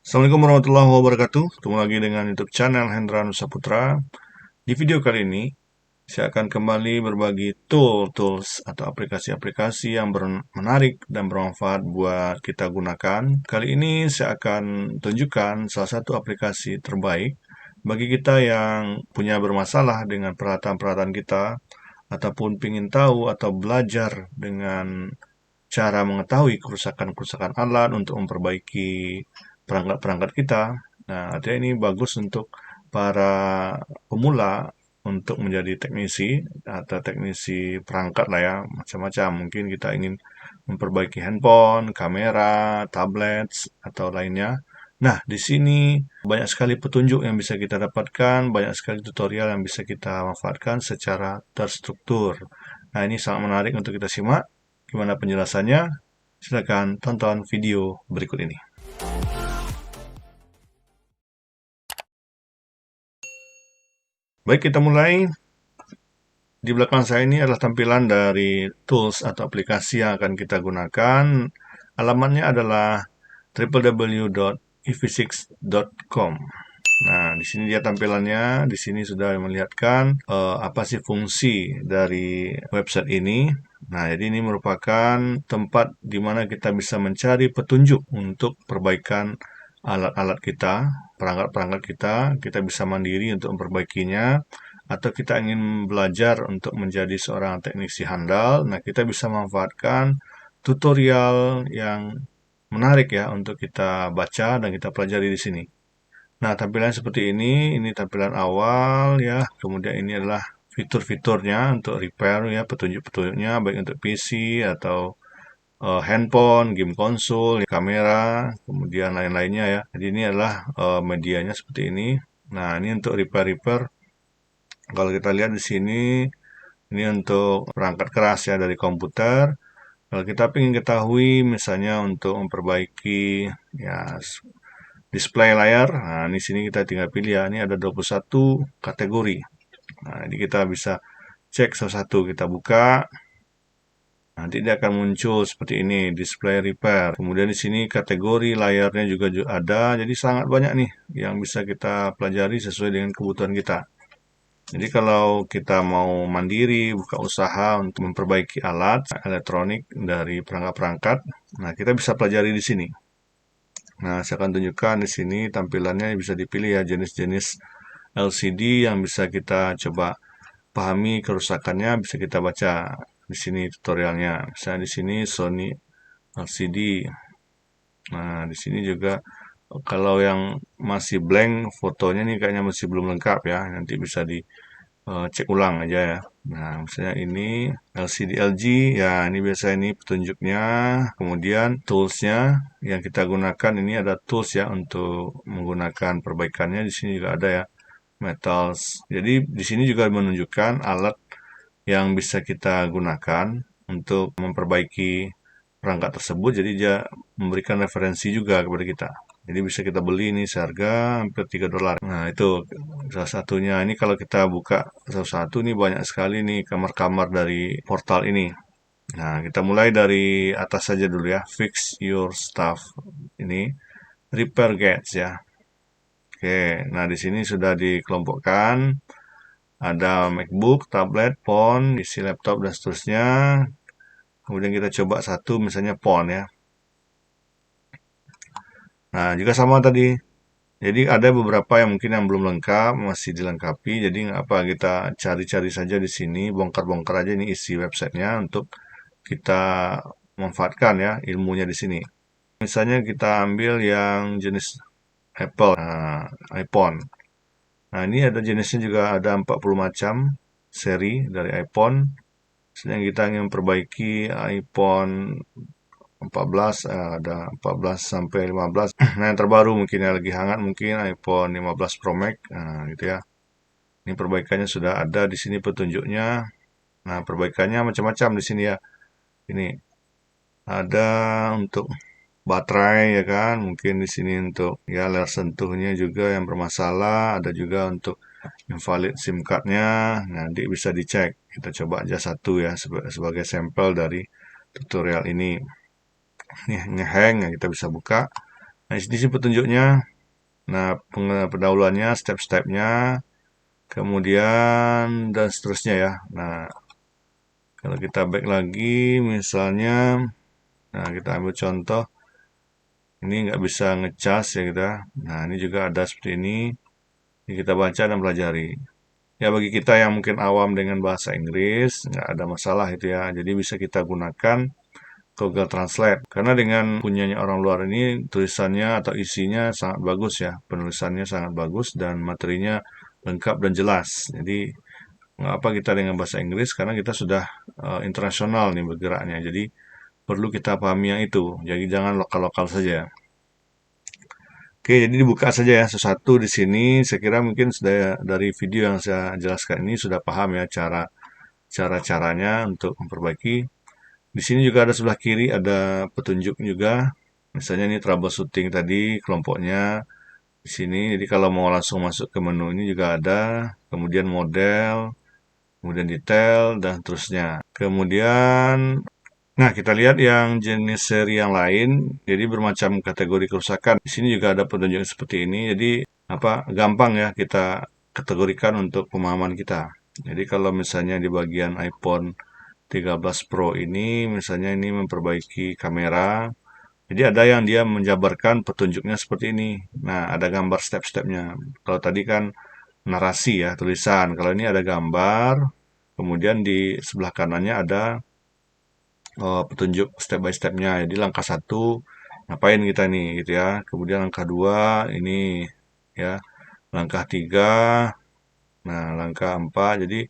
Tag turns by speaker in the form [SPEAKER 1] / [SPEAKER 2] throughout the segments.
[SPEAKER 1] Assalamualaikum warahmatullahi wabarakatuh. Ketemu lagi dengan YouTube channel Hendra Nusa Putra. Di video kali ini, saya akan kembali berbagi tools atau aplikasi-aplikasi yang menarik dan bermanfaat buat kita gunakan. Kali ini saya akan tunjukkan salah satu aplikasi terbaik bagi kita yang punya bermasalah dengan peralatan-peralatan kita, ataupun ingin tahu atau belajar dengan cara mengetahui kerusakan-kerusakan alat untuk memperbaiki perangkat-perangkat kita. Nah, artinya ini bagus untuk para pemula untuk menjadi teknisi atau teknisi perangkat lah ya, macam-macam. Mungkin kita ingin memperbaiki handphone, kamera, tablet, atau lainnya. Nah, di sini banyak sekali petunjuk yang bisa kita dapatkan, banyak sekali tutorial yang bisa kita manfaatkan secara terstruktur. Nah, ini sangat menarik untuk kita simak. Gimana penjelasannya? Silakan tonton video berikut ini. Baik, kita mulai. Di belakang saya ini adalah tampilan dari tools atau aplikasi yang akan kita gunakan. Alamatnya adalah www.ev6.com. Nah, di sini dia tampilannya. Di sini sudah melihatkan apa sih fungsi dari website ini. Nah, jadi ini merupakan tempat di mana kita bisa mencari petunjuk untuk perbaikan alat-alat kita, perangkat-perangkat kita. Kita bisa mandiri untuk memperbaikinya, atau kita ingin belajar untuk menjadi seorang teknisi handal. Nah, kita bisa memanfaatkan tutorial yang menarik ya untuk kita baca dan kita pelajari di sini. Nah, tampilan seperti ini tampilan awal ya. Kemudian ini adalah fitur-fiturnya untuk repair ya, petunjuk-petunjuknya baik untuk PC atau handphone, game konsol, kamera, kemudian lain-lainnya ya. Jadi ini adalah medianya seperti ini. Nah, ini untuk repair-repair. Kalau kita lihat di sini, ini untuk perangkat keras ya dari komputer. Kalau kita ingin ketahui misalnya untuk memperbaiki ya display layar, nah di sini kita tinggal pilih ya, ini ada 21 kategori. Nah, jadi kita bisa cek salah satu, kita buka. Nanti dia akan muncul seperti ini, display repair. Kemudian di sini kategori layarnya juga ada, jadi sangat banyak nih yang bisa kita pelajari sesuai dengan kebutuhan kita. Jadi kalau kita mau mandiri, buka usaha untuk memperbaiki alat elektronik dari perangkat-perangkat, nah kita bisa pelajari di sini. Nah, saya akan tunjukkan di sini tampilannya bisa dipilih ya jenis-jenis LCD yang bisa kita coba pahami kerusakannya, bisa kita baca di sini tutorialnya. Misalnya di sini Sony LCD. Nah, di sini juga kalau yang masih blank fotonya nih kayaknya masih belum lengkap ya. Nanti bisa di cek ulang aja ya. Nah, misalnya ini LCD LG, ya ini biasa ini petunjuknya. Kemudian toolsnya yang kita gunakan ini ada tools ya untuk menggunakan perbaikannya. Di sini juga ada ya metals. Jadi di sini juga menunjukkan alat yang bisa kita gunakan untuk memperbaiki perangkat tersebut. Jadi dia memberikan referensi juga kepada kita. Jadi bisa kita beli ini seharga hampir $3. Nah, itu salah satunya. Ini kalau kita buka satu-satu nih banyak sekali nih kamar-kamar dari portal ini. Nah, kita mulai dari atas saja dulu ya. Fix your stuff. Ini repair gadgets ya. Oke, nah di sini sudah dikelompokkan. Ada MacBook, tablet, phone, isi laptop dan seterusnya. Kemudian kita coba satu misalnya phone ya. Nah, juga sama tadi. Jadi ada beberapa yang mungkin yang belum lengkap, masih dilengkapi. Jadi nggak apa, kita cari-cari saja di sini, bongkar-bongkar aja ini isi websitenya untuk kita manfaatkan ya ilmunya di sini. Misalnya kita ambil yang jenis Apple, iPhone. Nah, ini ada jenisnya juga ada 40 macam seri dari iPhone. Misalnya kita ingin memperbaiki iPhone 14, ada 14 sampai 15. Nah, yang terbaru mungkin yang lagi hangat mungkin iPhone 15 Pro Max, nah, gitu ya. Ini perbaikannya sudah ada di sini petunjuknya. Nah, perbaikannya macam-macam di sini ya. Ini ada untuk baterai ya kan, mungkin di sini untuk ya layar sentuhnya juga yang bermasalah, ada juga untuk invalid SIM cardnya. Nanti bisa dicek. Kita coba aja satu ya sebagai sampel dari tutorial ini. Nih ngehang, kita bisa buka. Nah, di sini petunjuknya. Nah, pendahuluannya, step-stepnya, kemudian dan seterusnya ya. Nah, kalau kita back lagi, misalnya, nah kita ambil contoh, ini nggak bisa ngecas ya kita. Nah, ini juga ada seperti ini. Ini kita baca dan pelajari. Ya bagi kita yang mungkin awam dengan bahasa Inggris, nggak ada masalah itu ya. Jadi bisa kita gunakan Google Translate. Karena dengan punyanya orang luar ini, tulisannya atau isinya sangat bagus ya. Penulisannya sangat bagus dan materinya lengkap dan jelas. Jadi nggak apa kita dengan bahasa Inggris karena kita sudah internasional nih bergeraknya. Jadi perlu kita pahami yang itu. Jadi jangan lokal-lokal saja. Oke, jadi dibuka saja ya sesuatu di sini. Saya kira mungkin sudah dari video yang saya jelaskan ini sudah paham ya cara-caranya untuk memperbaiki. Di sini juga ada sebelah kiri ada petunjuk juga. Misalnya ini troubleshooting tadi kelompoknya di sini. Jadi kalau mau langsung masuk ke menu ini juga ada. Kemudian model, kemudian detail dan seterusnya. Kemudian nah, kita lihat yang jenis seri yang lain, jadi bermacam kategori kerusakan. Di sini juga ada petunjuk seperti ini, jadi gampang ya kita kategorikan untuk pemahaman kita. Jadi kalau misalnya di bagian iPhone 13 Pro ini, misalnya ini memperbaiki kamera, jadi ada yang dia menjabarkan petunjuknya seperti ini. Nah, ada gambar step-stepnya. Kalau tadi kan narasi ya, tulisan. Kalau ini ada gambar, kemudian di sebelah kanannya ada petunjuk step by stepnya. Jadi langkah satu ngapain kita nih gitu ya. Kemudian langkah dua ini ya. Langkah tiga, nah langkah empat. Jadi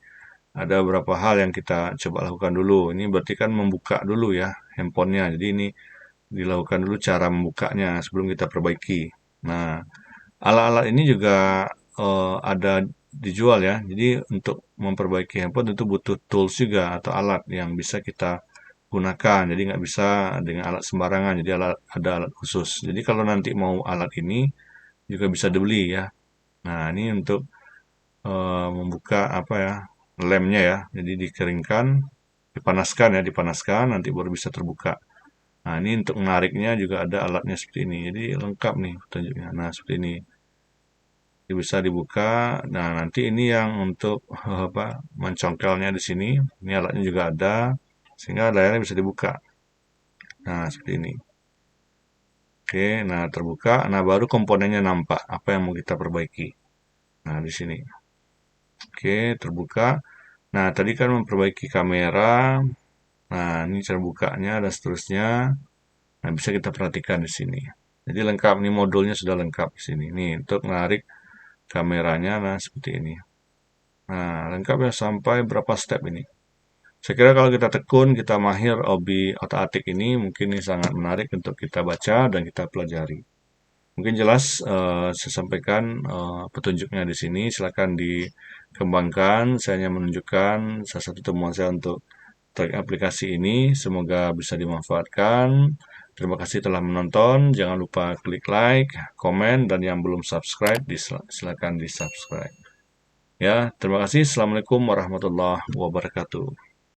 [SPEAKER 1] ada beberapa hal yang kita coba lakukan dulu. Ini berarti kan membuka dulu ya handphonenya. Jadi ini dilakukan dulu cara membukanya sebelum kita perbaiki. Nah, alat-alat ini juga ada dijual ya. Jadi untuk memperbaiki handphone tentu butuh tools juga atau alat yang bisa kita gunakan. Jadi nggak bisa dengan alat sembarangan. Jadi ada alat khusus. Jadi kalau nanti mau alat ini juga bisa dibeli ya. Nah ini untuk membuka lemnya ya. Jadi dikeringkan, dipanaskan nanti baru bisa terbuka. Nah ini untuk menariknya juga ada alatnya seperti ini. Jadi lengkap nih petunjuknya. Nah seperti ini. Jadi bisa dibuka. Nah nanti ini yang untuk mencongkelnya di sini. Ini alatnya juga ada sehingga layarnya bisa dibuka. Nah, seperti ini. Oke, nah terbuka. Nah, baru komponennya nampak. Apa yang mau kita perbaiki. Nah, di sini. Oke, terbuka. Nah, tadi kan memperbaiki kamera. Nah, ini cara bukanya dan seterusnya. Nah, bisa kita perhatikan di sini. Jadi lengkap. Ini modulnya sudah lengkap di sini. Nih, untuk menarik kameranya. Nah, seperti ini. Nah, lengkap ya sampai berapa step ini. Saya kira kalau kita tekun, kita mahir hobi otak-atik ini, mungkin ini sangat menarik untuk kita baca dan kita pelajari. Mungkin jelas saya sampaikan petunjuknya di sini. Silakan dikembangkan. Saya hanya menunjukkan salah satu temuan saya untuk trik aplikasi ini. Semoga bisa dimanfaatkan. Terima kasih telah menonton. Jangan lupa klik like, komen, dan yang belum subscribe, silakan di subscribe. Ya, terima kasih. Assalamualaikum warahmatullahi wabarakatuh.